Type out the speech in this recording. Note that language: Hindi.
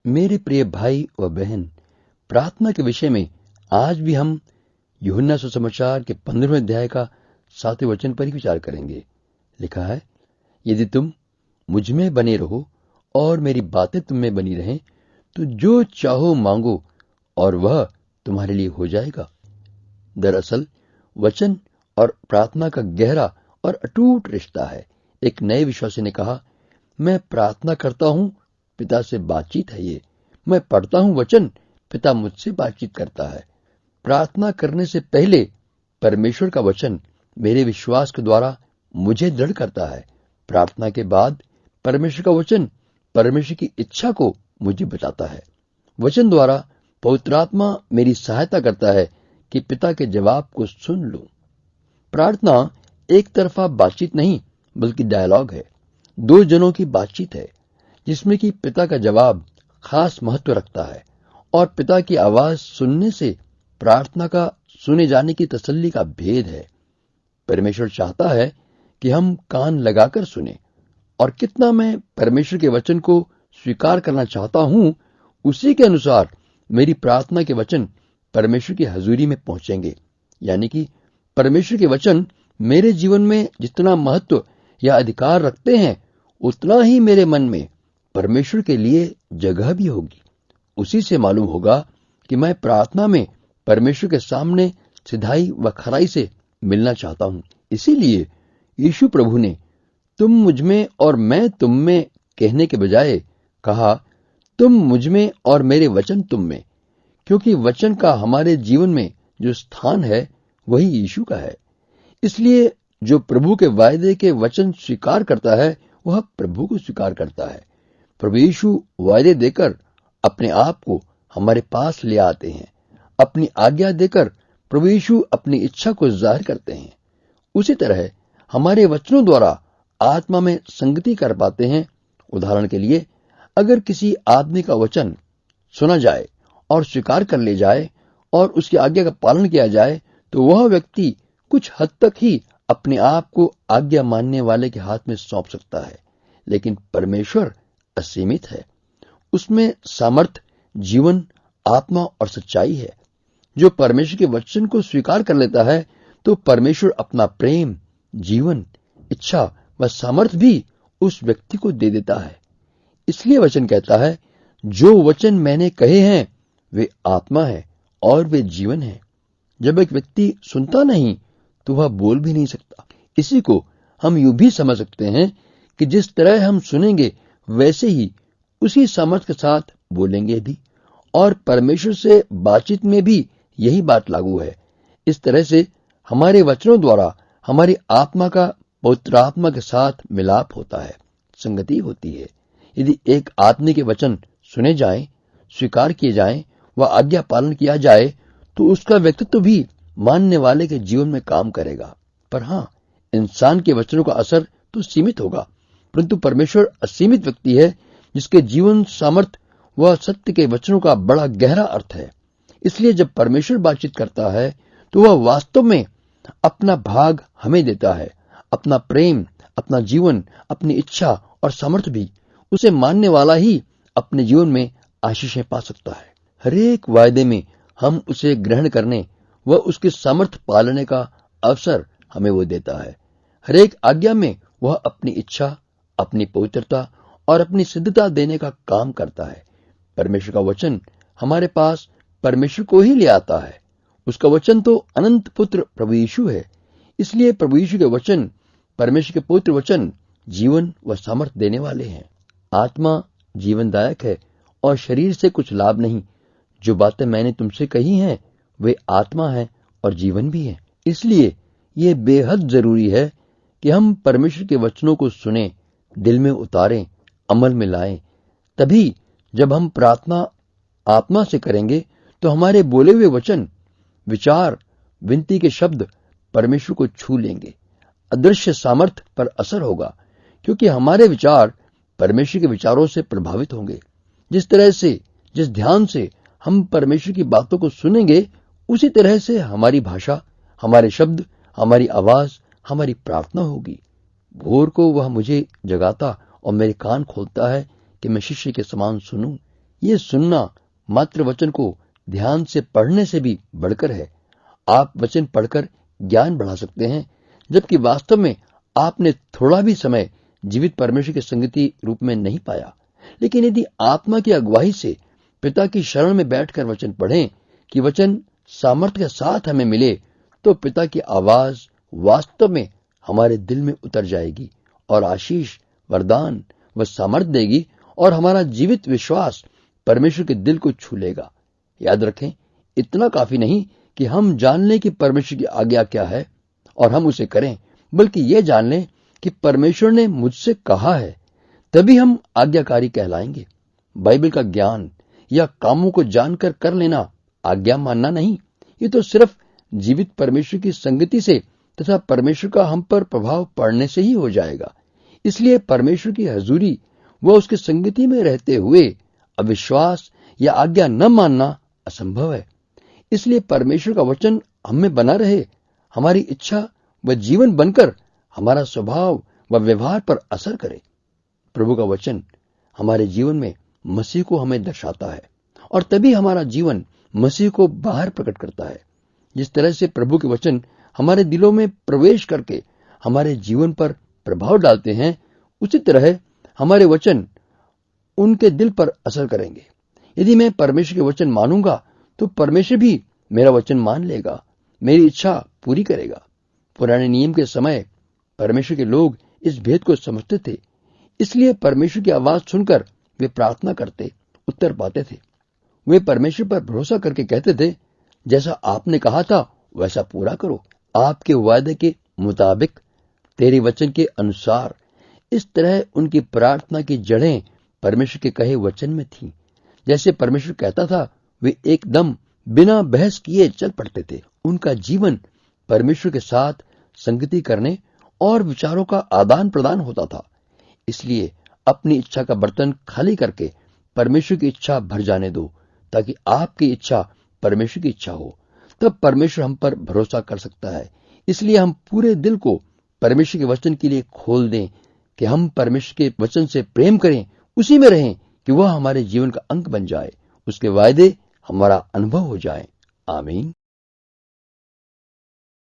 मेरे प्रिय भाई व बहन, प्रार्थना के विषय में आज भी हम यूहन्ना सुसमाचार के 15वें अध्याय का 7वें वचन पर ही विचार करेंगे। लिखा है, यदि तुम मुझ में बने रहो और मेरी बातें तुम में बनी रहें तो जो चाहो मांगो और वह तुम्हारे लिए हो जाएगा। दरअसल वचन और प्रार्थना का गहरा और अटूट रिश्ता है। एक नए विश्वासी ने कहा, मैं प्रार्थना करता हूं, पिता से बातचीत है ये। मैं पढ़ता हूं वचन, पिता मुझसे बातचीत करता है। प्रार्थना करने से पहले परमेश्वर का वचन मेरे विश्वास के द्वारा मुझे दृढ़ करता है। प्रार्थना के बाद परमेश्वर का वचन परमेश्वर की इच्छा को मुझे बताता है। वचन द्वारा पवित्र आत्मा मेरी सहायता करता है कि पिता के जवाब को सुन लूं। प्रार्थना एक तरफा बातचीत नहीं बल्कि डायलॉग है। दो जनों की बातचीत है जिसमें कि पिता का जवाब खास महत्व रखता है और पिता की आवाज सुनने से प्रार्थना का सुने जाने की तसल्ली का भेद है। परमेश्वर चाहता है कि हम कान लगाकर सुने और कितना मैं परमेश्वर के वचन को स्वीकार करना चाहता हूं, उसी के अनुसार मेरी प्रार्थना के वचन परमेश्वर की हजूरी में पहुंचेंगे। यानी कि परमेश्वर के वचन मेरे जीवन में जितना महत्व या अधिकार रखते हैं, उतना ही मेरे मन में परमेश्वर के लिए जगह भी होगी। उसी से मालूम होगा कि मैं प्रार्थना में परमेश्वर के सामने सिधाई व खराई से मिलना चाहता हूं। इसीलिए यीशु प्रभु ने तुम मुझ में और मैं तुम में कहने के बजाय कहा, तुम मुझ में और मेरे वचन तुम में, क्योंकि वचन का हमारे जीवन में जो स्थान है वही यीशु का है। इसलिए जो प्रभु के वायदे के वचन स्वीकार करता है वह प्रभु को स्वीकार करता है। प्रभु यीशु वायदे देकर अपने आप को हमारे पास ले आते हैं। अपनी आज्ञा देकर प्रभु यीशु अपनी इच्छा को जाहिर करते हैं। उसी तरह हमारे वचनों द्वारा आत्मा में संगति कर पाते हैं। उदाहरण के लिए, अगर किसी आदमी का वचन सुना जाए और स्वीकार कर ले जाए और उसकी आज्ञा का पालन किया जाए तो वह व्यक्ति कुछ हद तक ही अपने आप को आज्ञा मानने वाले के हाथ में सौंप सकता है। लेकिन परमेश्वर असीमित है। उसमें सामर्थ, जीवन, आत्मा और सच्चाई है। जो परमेश्वर के वचन को स्वीकार कर लेता है तो परमेश्वर अपना प्रेम, जीवन, इच्छा व सामर्थ भी उस व्यक्ति को दे देता है। इसलिए वचन कहता है, जो वचन मैंने कहे हैं वे आत्मा है और वे जीवन है। जब एक व्यक्ति सुनता नहीं तो वह बोल भी नहीं सकता। इसी को हम यूं भी समझ सकते हैं कि जिस तरह हम सुनेंगे वैसे ही उसी सामर्थ के साथ बोलेंगे भी। और परमेश्वर से बातचीत में भी यही बात लागू है। इस तरह से हमारे वचनों द्वारा हमारी आत्मा का पवित्र आत्मा के साथ मिलाप होता है, संगति होती है। यदि एक आदमी के वचन सुने जाएं, स्वीकार किए जाएं व आज्ञा पालन किया जाए तो उसका व्यक्तित्व भी मानने वाले के जीवन में काम करेगा। पर हाँ, इंसान के वचनों का असर तो सीमित होगा, परंतु परमेश्वर असीमित व्यक्ति है जिसके जीवन, सामर्थ व सत्य के वचनों का बड़ा गहरा अर्थ है। इसलिए जब परमेश्वर बातचीत करता है तो वह वास्तव में अपना भाग हमें देता है, अपना प्रेम, अपना जीवन, अपनी इच्छा और सामर्थ भी। उसे मानने वाला ही अपने जीवन में आशीषें पा सकता है। हरेक वायदे में हम उसे ग्रहण करने व उसके सामर्थ पालने का अवसर हमें वो देता है। हरेक आज्ञा में वह अपनी इच्छा, अपनी पवित्रता और अपनी सिद्धता देने का काम करता है। परमेश्वर का वचन हमारे पास परमेश्वर को ही ले आता है। उसका वचन तो अनंत पुत्र प्रभु यीशु है। इसलिए प्रभु यीशु के वचन, परमेश्वर के पवित्र वचन, जीवन व सामर्थ देने वाले हैं। आत्मा जीवनदायक है और शरीर से कुछ लाभ नहीं। जो बातें मैंने तुमसे कही हैं वे आत्मा है और जीवन भी है। इसलिए ये बेहद जरूरी है कि हम परमेश्वर के वचनों को सुने, दिल में उतारें, अमल में लाएं। तभी जब हम प्रार्थना आत्मा से करेंगे तो हमारे बोले हुए वचन, विचार, विनती के शब्द परमेश्वर को छू लेंगे। अदृश्य सामर्थ पर असर होगा क्योंकि हमारे विचार परमेश्वर के विचारों से प्रभावित होंगे। जिस तरह से, जिस ध्यान से हम परमेश्वर की बातों को सुनेंगे, उसी तरह से हमारी भाषा, हमारे शब्द, हमारी आवाज, हमारी प्रार्थना होगी। भोर को वह मुझे जगाता और मेरे कान खोलता है कि मैं शिष्य के समान सुनूं। ये सुनना मात्र वचन को ध्यान से पढ़ने से भी बढ़कर है। आप वचन पढ़कर ज्ञान बढ़ा सकते हैं, जबकि वास्तव में आपने थोड़ा भी समय जीवित परमेश्वर की संगति रूप में नहीं पाया। लेकिन यदि आत्मा की अगुवाई से पिता की शरण में बैठकर वचन पढ़ें कि वचन सामर्थ्य के साथ हमें मिले, तो पिता की आवाज वास्तव में हमारे दिल में उतर जाएगी और आशीष, वरदान व सामर्थ्य देगी और हमारा जीवित विश्वास परमेश्वर के दिल को छू लेगा। याद रखें, इतना काफी नहीं कि हम जान लें कि परमेश्वर की आज्ञा क्या है और हम उसे करें, बल्कि ये जान लें कि परमेश्वर ने मुझसे कहा है, तभी हम आज्ञाकारी कहलाएंगे। बाइबल का ज्ञान या कामों को जानकर कर लेना आज्ञा मानना नहीं, ये तो सिर्फ जीवित परमेश्वर की संगति से तथा परमेश्वर का हम पर प्रभाव पड़ने से ही हो जाएगा। इसलिए परमेश्वर की हजूरी व उसकी संगति में रहते हुए अविश्वास या आज्ञा न मानना असंभव है। इसलिए परमेश्वर का वचन हमें बना रहे, हमारी इच्छा व जीवन बनकर हमारा स्वभाव व व्यवहार पर असर करे। प्रभु का वचन हमारे जीवन में मसीह को हमें दर्शाता है और तभी हमारा जीवन मसीह को बाहर प्रकट करता है। जिस तरह से प्रभु के वचन हमारे दिलों में प्रवेश करके हमारे जीवन पर प्रभाव डालते हैं, उसी तरह हमारे वचन उनके दिल पर असर करेंगे। यदि मैं परमेश्वर के वचन मानूंगा तो परमेश्वर भी मेरा वचन मान लेगा, मेरी इच्छा पूरी करेगा। पुराने नियम के समय परमेश्वर के लोग इस भेद को समझते थे, इसलिए परमेश्वर की आवाज सुनकर वे प्रार्थना करते, उत्तर पाते थे। वे परमेश्वर पर भरोसा करके कहते थे, जैसा आपने कहा था वैसा पूरा करो, आपके वायदे के मुताबिक, तेरे वचन के अनुसार। इस तरह उनकी प्रार्थना की जड़ें परमेश्वर के कहे वचन में थीं। जैसे परमेश्वर कहता था, वे एकदम बिना बहस किए चल पड़ते थे। उनका जीवन परमेश्वर के साथ संगति करने और विचारों का आदान प्रदान होता था। इसलिए अपनी इच्छा का बर्तन खाली करके परमेश्वर की इच्छा भर जाने दो, ताकि आपकी इच्छा परमेश्वर की इच्छा हो। तब परमेश्वर हम पर भरोसा कर सकता है। इसलिए हम पूरे दिल को परमेश्वर के वचन के लिए खोल दें कि हम परमेश्वर के वचन से प्रेम करें, उसी में रहें कि वह हमारे जीवन का अंग बन जाए, उसके वायदे हमारा अनुभव हो जाए। आमीन।